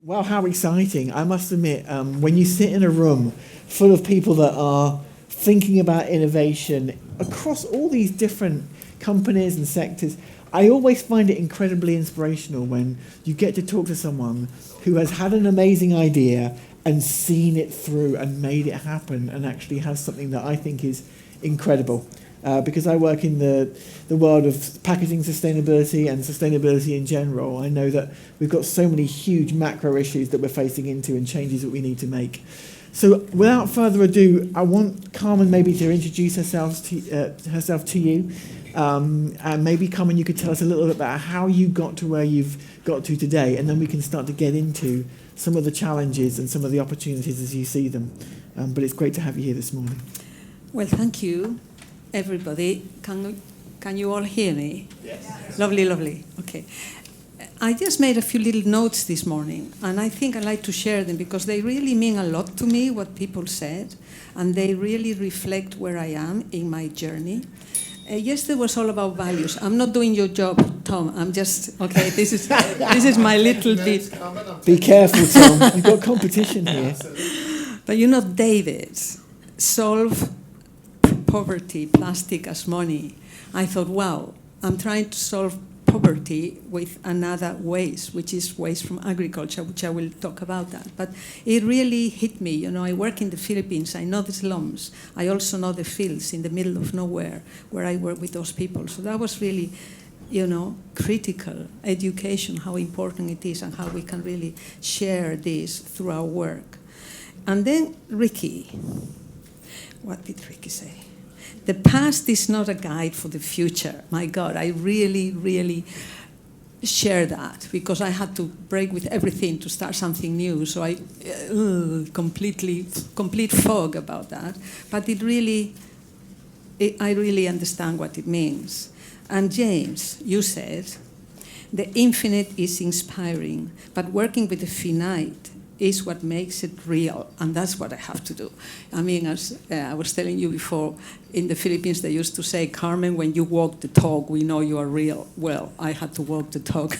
Well, how exciting. I must admit, when you sit in a room full of people that are thinking about innovation across all these different companies and sectors, I always find it incredibly inspirational when you get to talk to someone who has had an amazing idea and seen it through and made it happen and actually has something that I think is incredible. Because I work in the world of packaging sustainability and sustainability in general, I know that we've got so many huge macro issues that we're facing into and changes that we need to make. So without further ado, I want Carmen maybe to introduce herself to you. And maybe, Carmen, you could tell us a little bit about how you got to where you've got to today, and then we can start to get into some of the challenges and some of the opportunities as you see them. But it's great to have you here this morning. Well, thank you, everybody. Can you all hear me? Yes. Lovely. Okay. I just made a few little notes this morning, and I think I'd like to share them because they really mean a lot to me, what people said, and they really reflect where I am in my journey. Yesterday was all about values. I'm not doing your job, Tom. I'm just, okay, this is my little bit. Be careful, Tom. You've got competition here. But David, solve poverty, plastic as money. I thought, wow, I'm trying to solve poverty with another waste, which is waste from agriculture, which I will talk about that. But it really hit me. I work in the Philippines. I know the slums. I also know the fields in the middle of nowhere where I work with those people. So that was really, critical education, how important it is and how we can really share this through our work. And then Ricky. What did Ricky say? The past is not a guide for the future. My God, I really share that because I had to break with everything to start something new. So I complete fog about that. But I really understand what it means. And James, you said, the infinite is inspiring, but working with the finite is what makes it real, and that's what I have to do. I mean, as I was telling you before, in the Philippines they used to say, Carmen, when you walk the talk, we know you are real. Well, I had to walk the talk.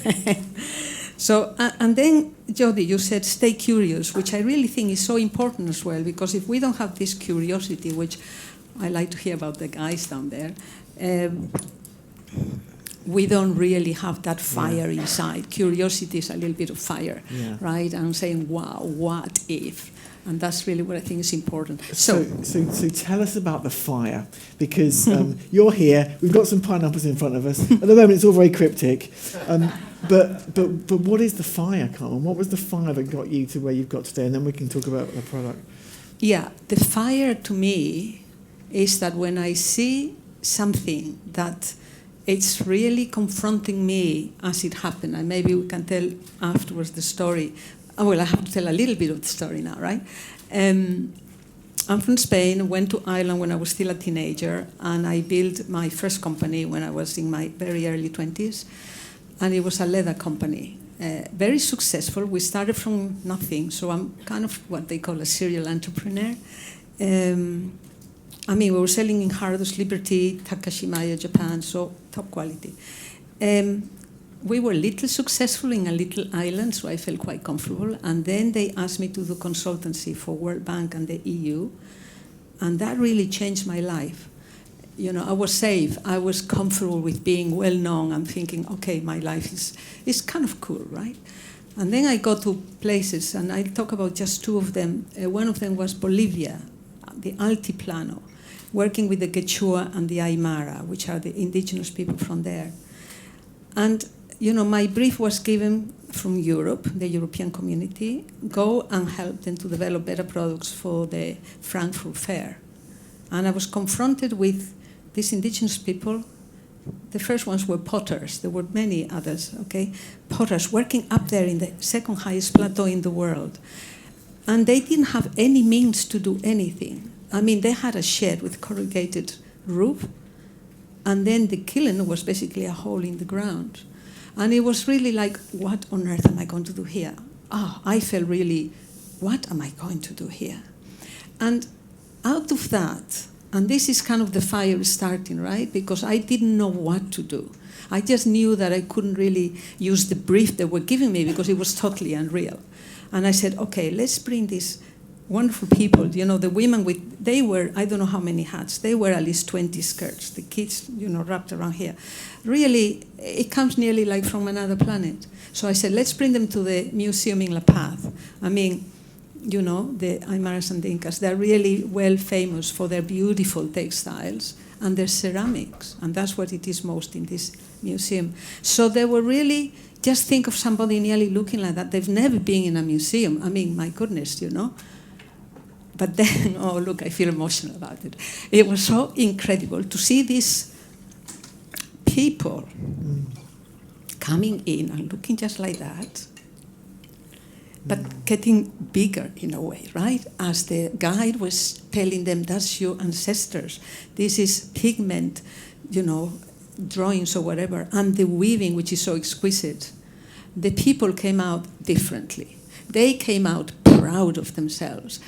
So, and then, Jody, you said stay curious, which I really think is so important as well, because if we don't have this curiosity, which I like to hear about the guys down there, we don't really have that fire inside. Curiosity is a little bit of fire, right? And saying, wow, what if? And that's really what I think is important. So tell us about the fire, because you're here. We've got some pineapples in front of us. At the moment, it's all very cryptic. But what is the fire, Carmen? What was the fire that got you to where you've got today? And then we can talk about the product. Yeah, the fire to me is that when I see something that it's really confronting me as it happened, and maybe we can tell afterwards the story. Well, I have to tell a little bit of the story now, right? I'm from Spain, went to Ireland when I was still a teenager, and I built my first company when I was in my very early 20s, and it was a leather company. Very successful. We started from nothing, so I'm kind of what they call a serial entrepreneur. We were selling in Harrods, Liberty, Takashimaya, Japan, so top quality. We were a little successful in a little island, so I felt quite comfortable. And then they asked me to do consultancy for World Bank and the EU, and that really changed my life. I was safe. I was comfortable with being well-known. I'm thinking, okay, my life is kind of cool, right? And then I go to places, and I talk about just two of them. One of them was Bolivia, the Altiplano, working with the Quechua and the Aymara, which are the indigenous people from there. And, my brief was given from Europe, the European community, go and help them to develop better products for the Frankfurt Fair. And I was confronted with these indigenous people. The first ones were potters. There were many others, okay? Potters working up there in the second highest plateau in the world. And they didn't have any means to do anything. They had a shed with corrugated roof, and then the kiln was basically a hole in the ground. And it was really like, what on earth am I going to do here? I felt really, what am I going to do here? And out of that, And this is kind of the fire starting, right? Because I didn't know what to do. I just knew that I couldn't really use the brief they were giving me because it was totally unreal. And I said, okay, let's bring these wonderful people, the women they wear, I don't know how many hats, they wear at least 20 skirts, the kids, wrapped around here. Really, it comes nearly like from another planet. So I said, let's bring them to the museum in La Paz. I mean, the Aymaras and the Incas, they're really well famous for their beautiful textiles and their ceramics, and that's what it is most in this museum. So they were really, just think of somebody nearly looking like that. They've never been in a museum. I mean, my goodness, But then, oh, look, I feel emotional about it. It was so incredible to see these people coming in and looking just like that, but getting bigger in a way, right? As the guide was telling them, that's your ancestors. This is pigment, drawings or whatever, and the weaving, which is so exquisite. The people came out differently. They came out proud of themselves.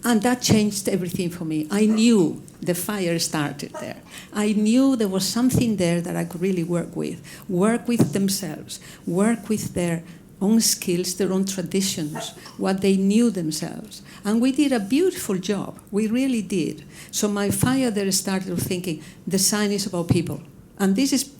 And that changed everything for me. I knew the fire started there. I knew there was something there that I could really work with themselves, work with their own skills, their own traditions, what they knew themselves. And we did a beautiful job. We really did. So my fire there started of thinking, design is about people. And this is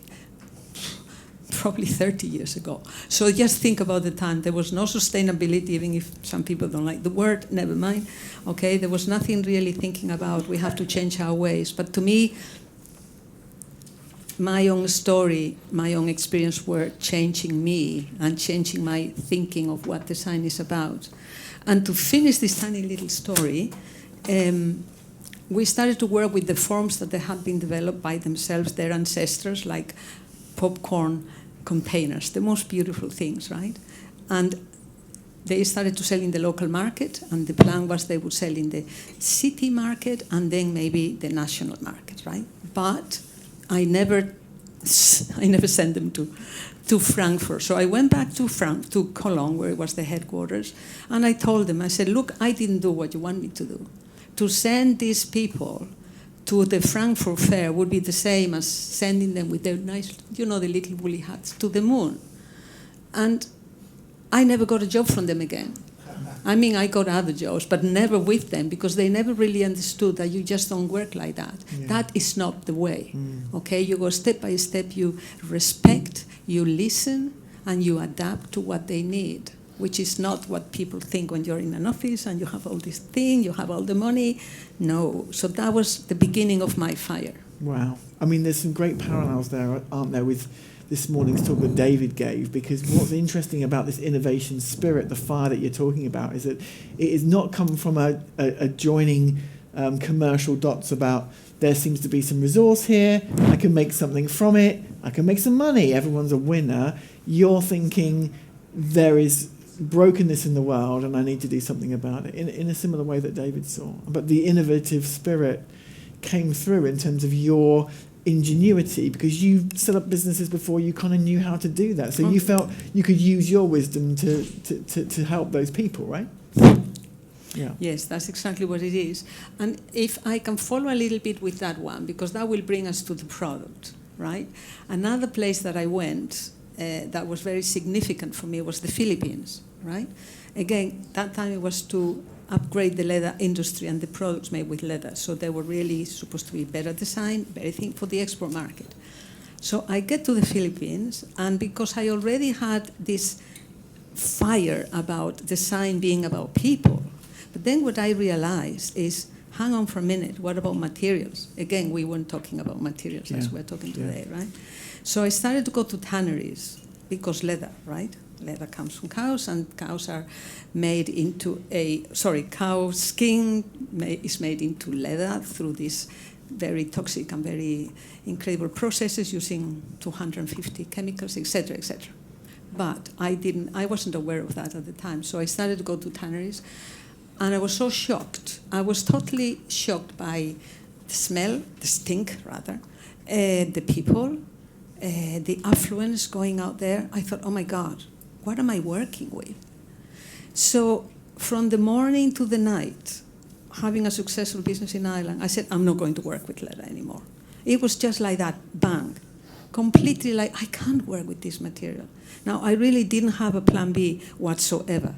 probably 30 years ago. So just think about the time. There was no sustainability, even if some people don't like the word, never mind. Okay, there was nothing really thinking about we have to change our ways. But to me, my own story, my own experience were changing me and changing my thinking of what design is about. And to finish this tiny little story, we started to work with the forms that they had been developed by themselves, their ancestors, like popcorn containers, the most beautiful things, right? And they started to sell in the local market, and the plan was they would sell in the city market and then maybe the national market, right? But I never sent them to Frankfurt. So I went back to Cologne, where it was the headquarters, and I told them, I said, look, I didn't do what you want me to do. To send these people to the Frankfurt Fair would be the same as sending them with their nice, the little woolly hats to the moon. And I never got a job from them again. I mean, I got other jobs, but never with them, because they never really understood that you just don't work like that. Yeah. That is not the way. Okay, you go step by step, you respect, you listen, and you adapt to what they need, which is not what people think when you're in an office and you have all this thing, you have all the money. No. So that was the beginning of my fire. Wow. I mean, there's some great parallels there, aren't there, with this morning's talk that David gave, because what's interesting about this innovation spirit, the fire that you're talking about, is that it is not come from a joining commercial dots about there seems to be some resource here, I can make something from it, I can make some money, everyone's a winner. You're thinking there is brokenness in the world and I need to do something about it in a similar way that David saw. But the innovative spirit came through in terms of your ingenuity, because you set up businesses before you kind of knew how to do that. So you felt you could use your wisdom to help those people, right? Yeah. Yes, that's exactly what it is. And if I can follow a little bit with that one, because that will bring us to the product, right? Another place that I went that was very significant for me was the Philippines, right? Again, that time it was to upgrade the leather industry and the products made with leather. So they were really supposed to be better design, better thing for the export market. So I get to the Philippines, and because I already had this fire about design being about people, but then what I realized is, hang on for a minute, what about materials? Again, we weren't talking about materials as we're talking today, right? So I started to go to tanneries, because leather, right? Leather comes from cows, and cows are made into cow skin is made into leather through these very toxic and very incredible processes using 250 chemicals, etc., etc. But I wasn't aware of that at the time. So I started to go to tanneries, and I was so shocked. I was totally shocked by the smell, the stink rather, the people, the affluence going out there. I thought, oh my God, what am I working with? So from the morning to the night, having a successful business in Ireland, I said, I'm not going to work with leather anymore. It was just like that, bang. Completely like, I can't work with this material. Now, I really didn't have a plan B whatsoever.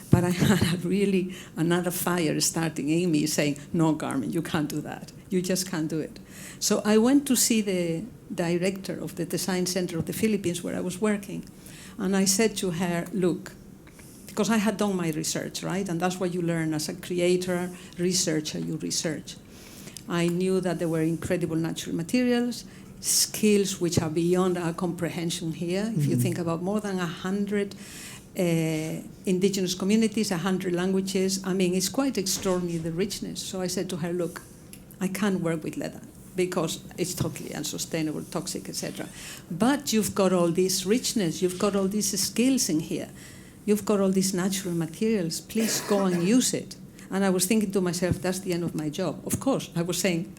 But I had really another fire starting in me saying, no, Carmen, you can't do that. You just can't do it. So I went to see the director of the design center of the Philippines where I was working. And I said to her, look, because I had done my research, right? And that's what you learn as a creator, researcher, you research. I knew that there were incredible natural materials, skills which are beyond our comprehension here. If you think about more than 100 indigenous communities, 100 languages, I mean, it's quite extraordinary, the richness. So I said to her, look, I can't work with leather because it's totally unsustainable, toxic, etc. But you've got all this richness, you've got all these skills in here, you've got all these natural materials, please go and use it. And I was thinking to myself, that's the end of my job. Of course, I was saying,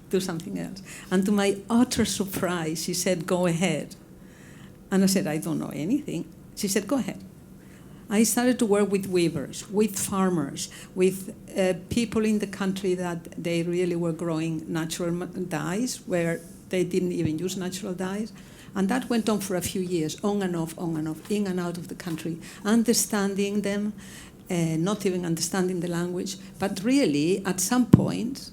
do something else. And to my utter surprise, she said, go ahead. And I said, I don't know anything. She said, go ahead. I started to work with weavers, with farmers, with people in the country that they really were growing natural dyes, where they didn't even use natural dyes. And that went on for a few years, on and off, in and out of the country, understanding them, not even understanding the language, but really, at some point,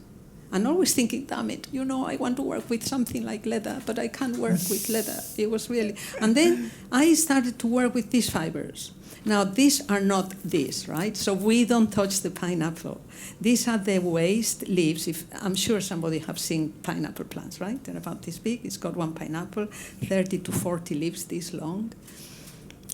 and always thinking, damn it, you know, I want to work with something like leather, but I can't work with leather. It was really... And then I started to work with these fibers. Now, these are not these, right? So we don't touch the pineapple. These are the waste leaves. I'm sure somebody has seen pineapple plants, right? They're about this big. It's got one pineapple, 30 to 40 leaves this long.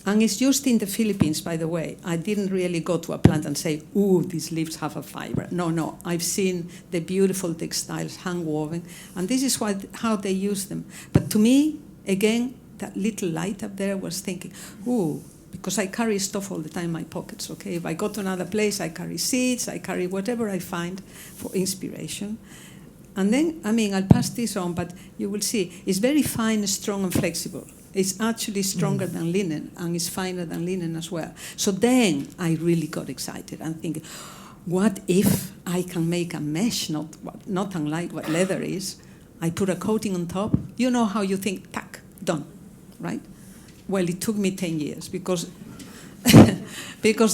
And it's used in the Philippines, by the way. I didn't really go to a plant and say, ooh, these leaves have a fiber. No. I've seen the beautiful textiles hand-woven, and this is how they use them. But to me, again, that little light up there was thinking, ooh, because I carry stuff all the time in my pockets, okay? If I go to another place, I carry seeds, I carry whatever I find for inspiration. And then, I mean, I'll pass this on, but you will see, it's very fine, strong, and flexible. It's actually stronger than linen, and it's finer than linen as well. So then I really got excited and thinking, what if I can make a mesh, not unlike what leather is? I put a coating on top. You know how you think, tack, done, right? Well, it took me 10 years because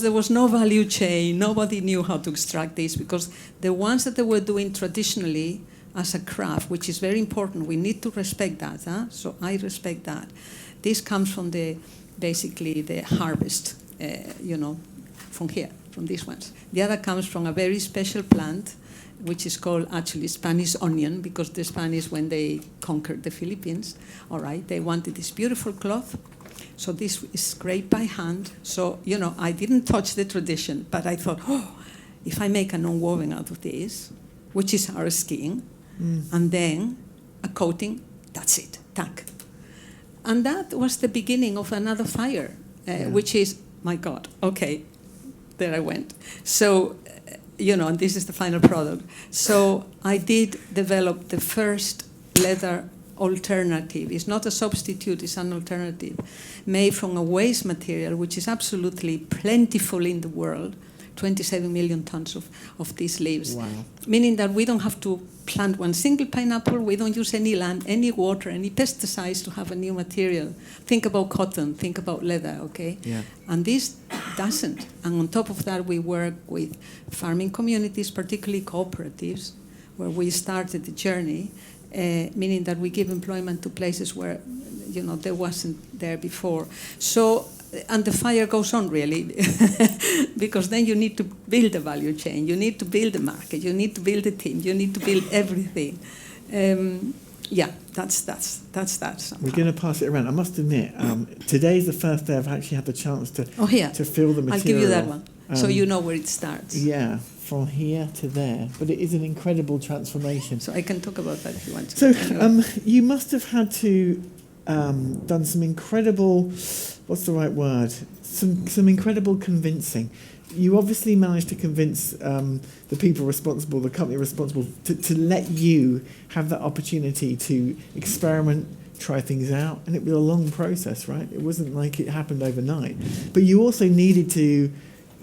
there was no value chain. Nobody knew how to extract this, because the ones that they were doing traditionally as a craft, which is very important, we need to respect that. Huh? So I respect that. This comes from basically the harvest, from here, from these ones. The other comes from a very special plant, which is called actually Spanish onion, because the Spanish, when they conquered the Philippines, all right, they wanted this beautiful cloth. So this is scraped by hand. So, I didn't touch the tradition, but I thought, if I make a non-woven out of this, which is our skin, and then a coating, that's it, tack. And that was the beginning of another fire, which is, my God, okay, there I went. So, and this is the final product. So I did develop the first leather alternative. It's not a substitute, it's an alternative, made from a waste material, which is absolutely plentiful in the world, 27 million tons of these leaves. Wow. Meaning that we don't have to plant one single pineapple, we don't use any land, any water, any pesticides to have a new material. Think about cotton, think about leather, okay? Yeah. And this doesn't. And on top of that, we work with farming communities, particularly cooperatives, where we started the journey, meaning that we give employment to places where, there wasn't there before. So, and the fire goes on, really, because then you need to build a value chain, you need to build a market, you need to build a team, you need to build everything. That's that. Somehow. We're going to pass it around. I must admit, today's the first day I've actually had the chance to feel the material. I'll give you that one, so you know where it starts. Yeah, from here to there. But it is an incredible transformation. So I can talk about that if you want to. So you must have had to done some incredible, what's the right word? Some incredible convincing. You obviously managed to convince the people responsible, the company responsible, to let you have that opportunity to experiment, try things out, and it was a long process, right? It wasn't like it happened overnight. But you also needed to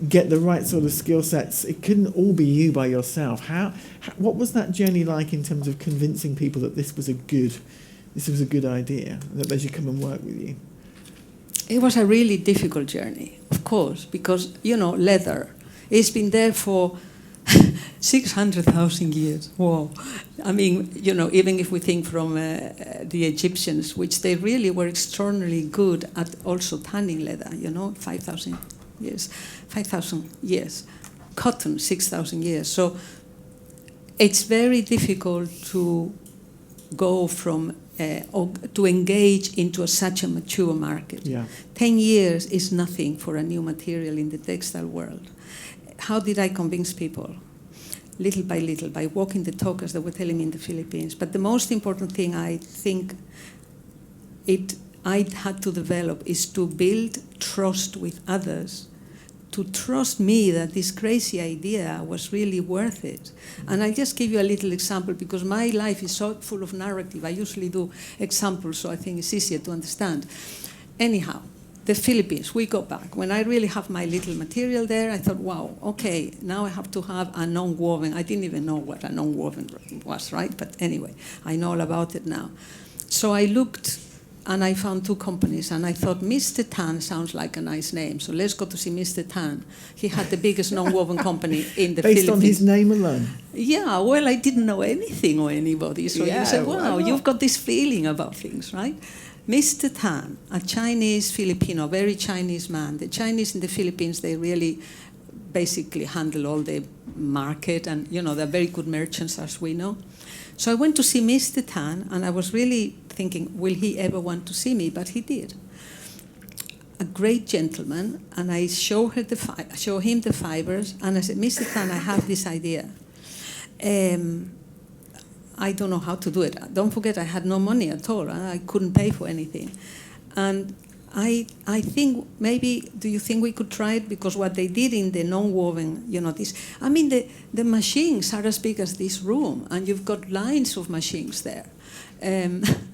get the right sort of skill sets. It couldn't all be you by yourself. What was that journey like in terms of convincing people that this was a good idea, that they should come and work with you? It was a really difficult journey, of course, because, leather, it's been there for 600,000 years. Whoa. I mean, even if we think from the Egyptians, which they really were extraordinarily good at also tanning leather, 5,000 years. 5,000 years. Cotton, 6,000 years. So it's very difficult to go from or to engage into such a mature market. Yeah. 10 years is nothing for a new material in the textile world. How did I convince people? Little by little, by walking the talk, as they were telling me in the Philippines. But the most important thing I think I had to develop is to build trust with others, to trust me that this crazy idea was really worth it. And I just give you a little example because my life is so full of narrative. I usually do examples, so I think it's easier to understand. Anyhow, the Philippines, we go back. When I really have my little material there, I thought, wow, okay, now I have to have a non-woven. I didn't even know what a non-woven was, right? But anyway, I know all about it now. So I looked and I found two companies, and I thought Mr. Tan sounds like a nice name, so let's go to see Mr. Tan. He had the biggest non-woven company in the Philippines. Based on his name alone? Yeah, well, I didn't know anything or anybody, so you said, wow, you've got this feeling about things, right? Mr. Tan, a Chinese Filipino, very Chinese man. The Chinese in the Philippines, they really basically handle all the market, and, they're very good merchants, as we know. So I went to see Mr. Tan, and I was really thinking, will he ever want to see me? But he did. A great gentleman, and I show him the fibres, and I said, Mr. Tan, I have this idea. I don't know how to do it. Don't forget, I had no money at all. I couldn't pay for anything. And I think maybe, do you think we could try it? Because what they did in the non-woven, the machines are as big as this room, and you've got lines of machines there.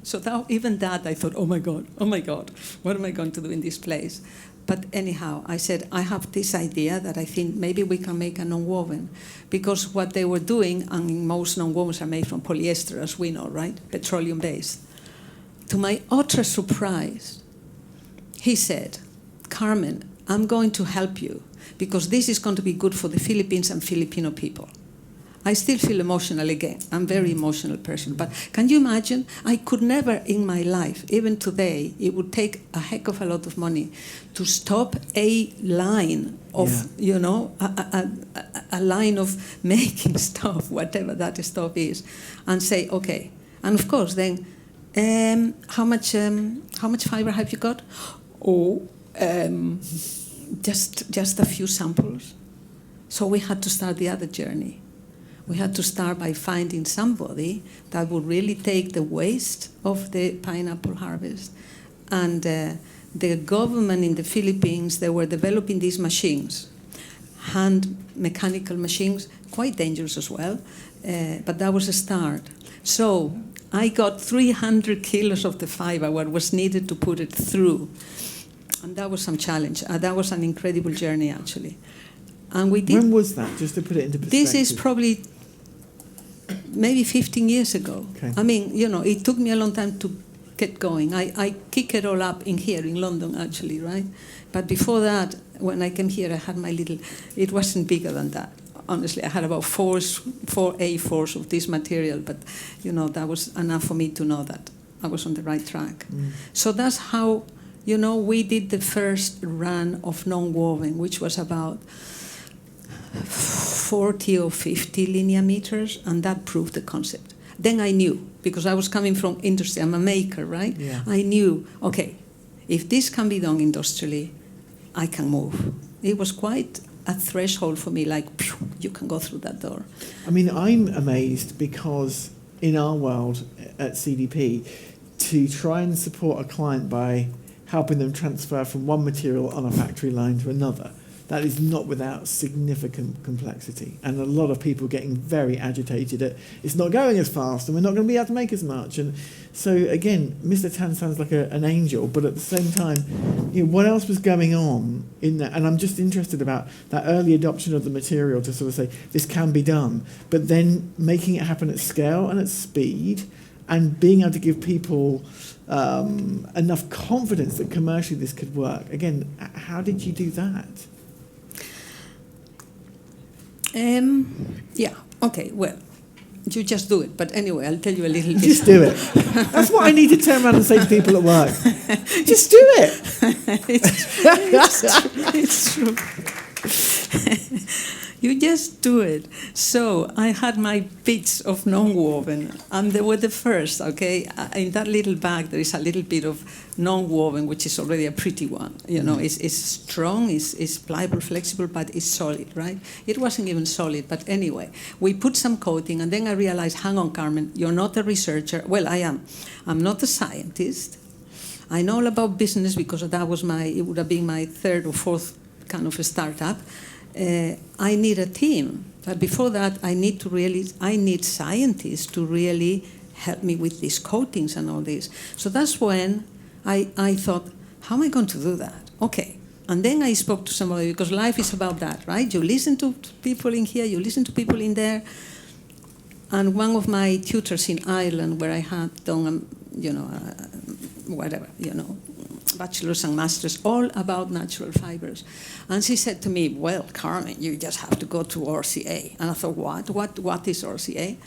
So even that, I thought, oh my God, what am I going to do in this place? But anyhow, I said, I have this idea that I think maybe we can make a non-woven. Because what they were doing, and most non-wovens are made from polyester, as we know, right? Petroleum-based. To my utter surprise, he said, Carmen, I'm going to help you because this is going to be good for the Philippines and Filipino people. I still feel emotional again. I'm a very emotional person. But can you imagine? I could never in my life, even today, it would take a heck of a lot of money to stop a line of, a line of making stuff, whatever that stuff is, and say, okay. And of course, then, how much fiber have you got? Just a few samples. So we had to start the other journey. We had to start by finding somebody that would really take the waste of the pineapple harvest. And the government in the Philippines, they were developing these machines, hand mechanical machines, quite dangerous as well, but that was a start. So I got 300 kilos of the fiber, what was needed to put it through. And that was some challenge. That was an incredible journey, actually. And we did. When was that, just to put it into perspective? This is probably maybe 15 years ago. Okay. It took me a long time to get going. I kicked it all up in here, in London, actually, right? But before that, when I came here, I had my little, it wasn't bigger than that. Honestly, I had about four A4s of this material, but, that was enough for me to know that I was on the right track. So that's how, we did the first run of non-woven, which was about 40 or 50 linear meters, and that proved the concept. Then I knew, because I was coming from industry, I'm a maker, right? Yeah. I knew, okay, if this can be done industrially, I can move. It was quite a threshold for me, like, phew, you can go through that door. I'm amazed because in our world at CDP, to try and support a client by helping them transfer from one material on a factory line to another, that is not without significant complexity, and a lot of people getting very agitated at it's not going as fast and we're not going to be able to make as much. And so again, Mr. Tan sounds like an angel, but at the same time, what else was going on in that? And I'm just interested about that early adoption of the material to sort of say this can be done, but then making it happen at scale and at speed, and being able to give people enough confidence that commercially this could work. Again, how did you do that? Okay, well, you just do it. But anyway, I'll tell you a little bit. Just do it. That's what I need to turn around and say to people at work. Just do it. It's true. You just do it. So I had my bits of non-woven, and they were the first, okay? In that little bag, there is a little bit of non-woven, which is already a pretty one. You know, it's strong, it's pliable, flexible, but it's solid, right? It wasn't even solid, but anyway, we put some coating, and then I realized, hang on, Carmen, you're not a researcher. Well, I am. I'm not a scientist. I know all about business because that was it would have been my third or fourth kind of a startup. I need a team, but before that, I need scientists to really help me with these coatings and all this. So that's when I thought, how am I going to do that? Okay. And then I spoke to somebody, because life is about that, right? You listen to people in here, you listen to people in there. And one of my tutors in Ireland, where I had done, bachelor's and master's, all about natural fibers. And she said to me, well, Carmen, you just have to go to RCA. And I thought, what is RCA?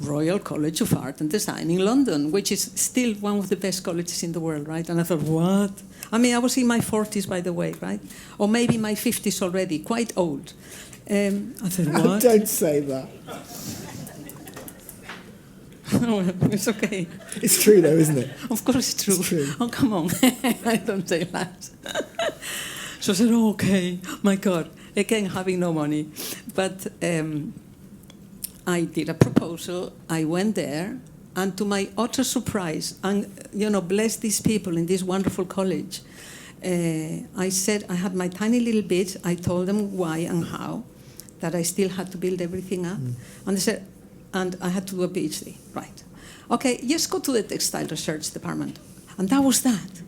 Royal College of Art and Design in London, which is still one of the best colleges in the world, right? And I thought, what? I mean, I was in my 40s, by the way, right? Or maybe my 50s already, quite old. I said, what? Don't say that. It's okay. It's true, though, isn't it? Of course it's true. It's true. Oh, come on. I don't say that. So I said, oh, okay, my God. Again, having no money. But I did a proposal. I went there. And to my utter surprise, and, bless these people in this wonderful college, I said, I had my tiny little bit. I told them why and how, that I still had to build everything up. And they said, and I had to do a PhD. Right. Okay, just go to the textile research department. And that was that.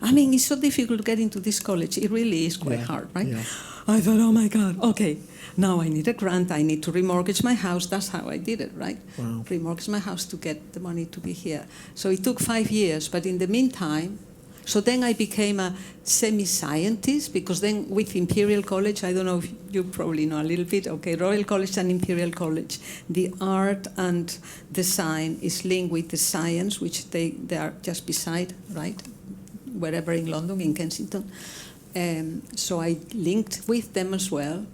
I mean, it's so difficult to get into this college. It really is quite hard, right? Yeah. I thought, oh my God, okay, now I need a grant. I need to remortgage my house. That's how I did it, right? Wow. Remortgage my house to get the money to be here. So it took 5 years. But in the meantime, so then I became a semi-scientist, because then with Imperial College, I don't know if you probably know a little bit, okay, Royal College and Imperial College, the art and design is linked with the science, which they are just beside, right, wherever in London, in Kensington. So I linked with them as well.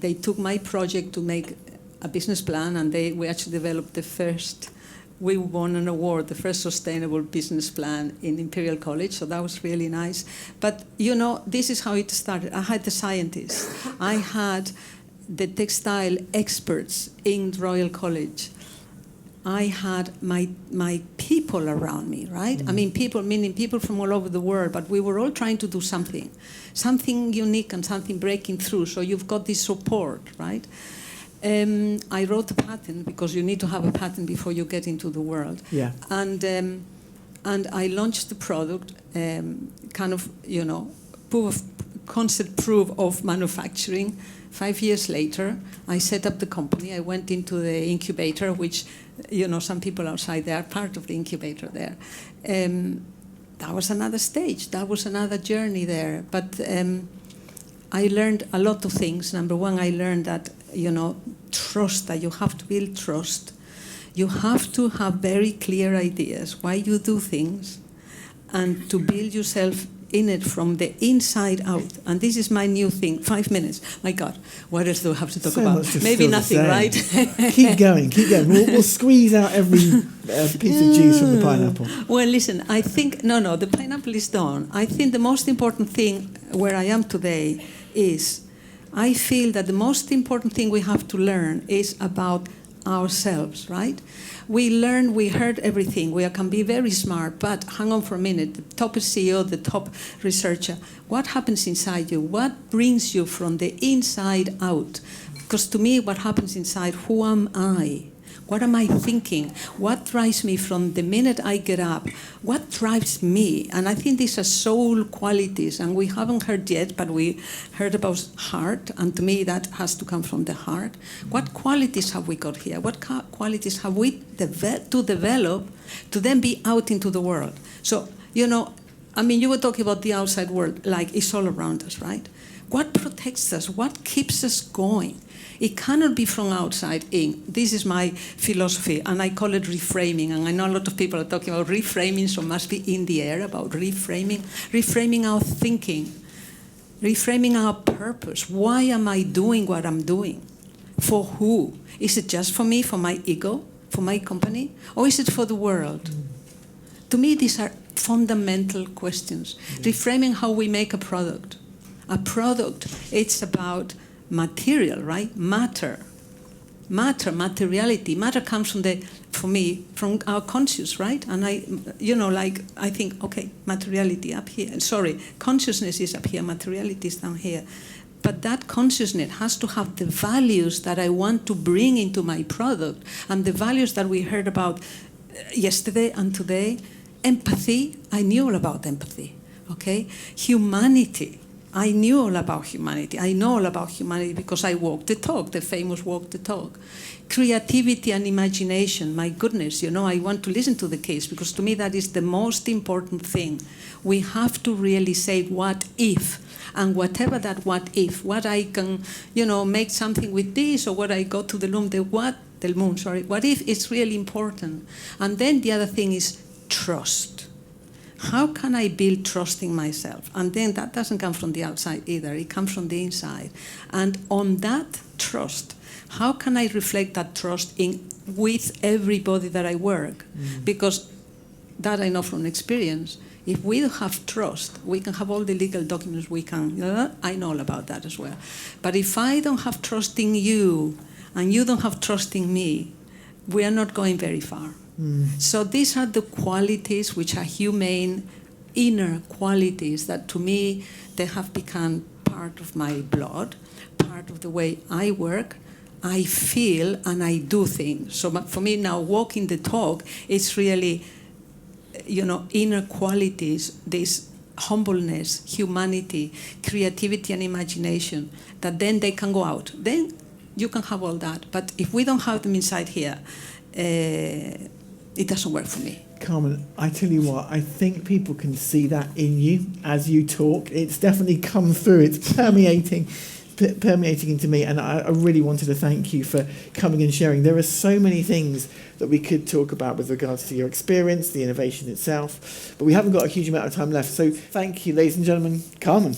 They took my project to make a business plan, and we actually developed we won an award, the first sustainable business plan in Imperial College, so that was really nice. But, this is how it started. I had the scientists. I had the textile experts in Royal College. I had my people around me, right? I mean, people, meaning people from all over the world, but we were all trying to do something unique and something breaking through, so you've got this support, right? I wrote a patent, because you need to have a patent before you get into the world. Yeah. And I launched the product, concept proof of manufacturing. 5 years later, I set up the company. I went into the incubator, which, some people outside there are part of the incubator there. That was another stage. That was another journey there. But I learned a lot of things. Number one, I learned that, trust, that you have to build trust. You have to have very clear ideas why you do things, and to build yourself in it from the inside out. And this is my new thing. 5 minutes. My God, what else do I have to talk about? Maybe nothing, right? Keep going. We'll squeeze out every piece of juice from the pineapple. Well, listen, I think, no, the pineapple is done. I think the most important thing where I am today is, I feel that the most important thing we have to learn is about ourselves, right? We heard everything. We can be very smart, but hang on for a minute. The top CEO, the top researcher, what happens inside you? What brings you from the inside out? Because to me, what happens inside, who am I? What am I thinking? What drives me from the minute I get up? What drives me? And I think these are soul qualities, and we haven't heard yet, but we heard about heart, and to me that has to come from the heart. What qualities have we got here? What qualities have we to develop to then be out into the world? So, you were talking about the outside world, like it's all around us, right? What protects us? What keeps us going? It cannot be from outside in. This is my philosophy, and I call it reframing. And I know a lot of people are talking about reframing, so it must be in the air about reframing our thinking, reframing our purpose. Why am I doing what I'm doing? For who? Is it just for me, for my ego, for my company? Or is it for the world? To me, these are fundamental questions. Reframing how we make a product. A product, it's about material, right? Matter, materiality. Matter comes from our conscious, right? And I think, okay, materiality up here. Sorry, consciousness is up here, materiality is down here. But that consciousness has to have the values that I want to bring into my product, and the values that we heard about yesterday and today. Empathy, I knew all about empathy, okay? Humanity, I knew all about humanity. I know all about humanity because I walk the talk, the famous walk the talk. Creativity and imagination, my goodness, I want to listen to the kids because to me that is the most important thing. We have to really say what if, and whatever that what if, what I can, make something with this, or what I go to the moon, what if it's really important. And then the other thing is trust. How can I build trust in myself? And then that doesn't come from the outside either. It comes from the inside. And on that trust, how can I reflect that trust with everybody that I work? Because that I know from experience. If we don't have trust, we can have all the legal documents we can. I know all about that as well. But if I don't have trust in you, and you don't have trust in me, we are not going very far. So these are the qualities which are humane, inner qualities that to me, they have become part of my blood, part of the way I work, I feel, and I do things. So for me now, walking the talk, it's really, inner qualities, this humbleness, humanity, creativity and imagination, that then they can go out. Then you can have all that. But if we don't have them inside here, it doesn't work for me. Carmen, I tell you what, I think people can see that in you as you talk. It's definitely come through. It's permeating into me, and I really wanted to thank you for coming and sharing. There are so many things that we could talk about with regards to your experience, the innovation itself, but we haven't got a huge amount of time left. So thank you, ladies and gentlemen, Carmen.